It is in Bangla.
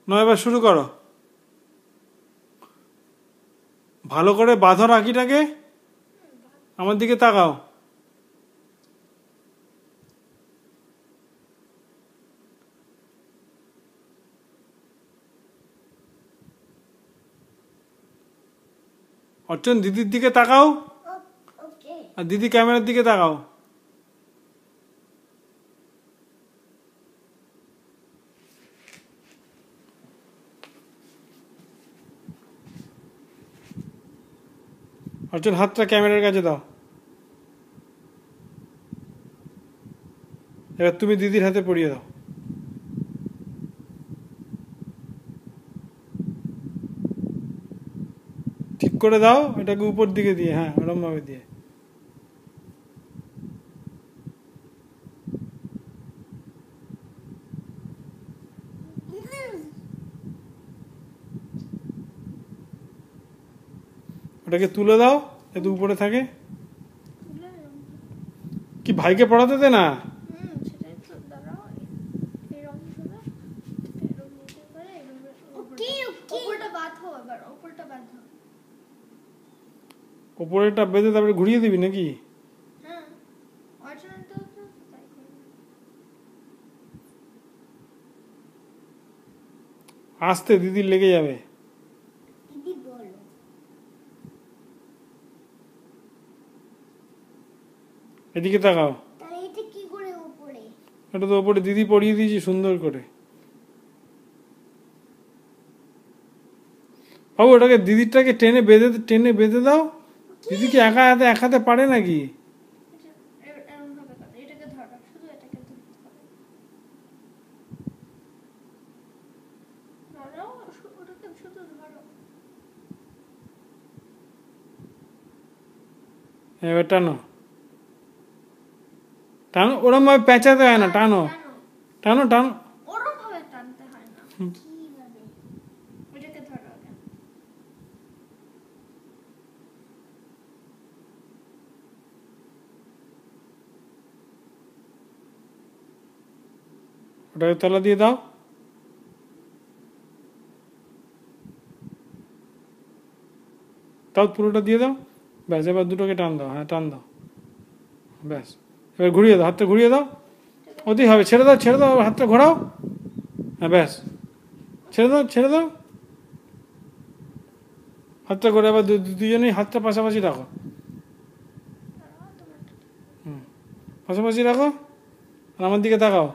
নয় এবার শুরু করো। ভালো করে বাঁধো রাখিটাকে, আমার দিকে তাকাও। অর্চন দিদির দিকে তাকাও, আর দিদি ক্যামেরার দিকে তাকাও। অর্চন হাতটা ক্যামেরার কাছে দাও। এবার তুমি দিদির হাতে পরিয়ে দাও। ঠিক করে দাও, এটাকে উপর দিকে দিয়ে, হ্যাঁ ওরম ভাবে দিয়ে। ওটাকে তুলে দাও, যাতে উপরে থাকে। কি ভাইকে পড়াতে দে না। ওপরেটা বেঁধে তারপরে ঘুরিয়ে দিবি নাকি? আস্তে, দিদির লেগে যাবে। এদিকে তাকাও। এটা তো ওপরে দিদি পড়িয়ে দিয়েছি সুন্দর করে। বাবু ওটাকে দিদিরটাকে টেনে বেঁধে দাও। দিদি কি একা হাতে এক হাতে পারে নাকি? এবার টানো, টানো, ওরম ভাবে পেঁচাতে হয় না, টানো টানো টানো। ওটাকে তলা দিয়ে দাও। তাও পুরোটা দিয়ে দাও। ব্যাস, এবার দুটোকে টান দাও, হ্যাঁ টান দাও, ব্যাস। এবার ঘুরিয়ে দাও, হাতটা ঘুরিয়ে দাও। ওতেই হবে, ছেড়ে দাও ছেড়ে দাও, হাতটা ঘোরাও, হ্যাঁ ব্যাস, ছেড়ে দাও ছেড়ে দাও। হাতটা করে আবার দুজনেই হাতটা পাশাপাশি রাখো। পাশাপাশি রাখো, আর আমার দিকে তাকাও।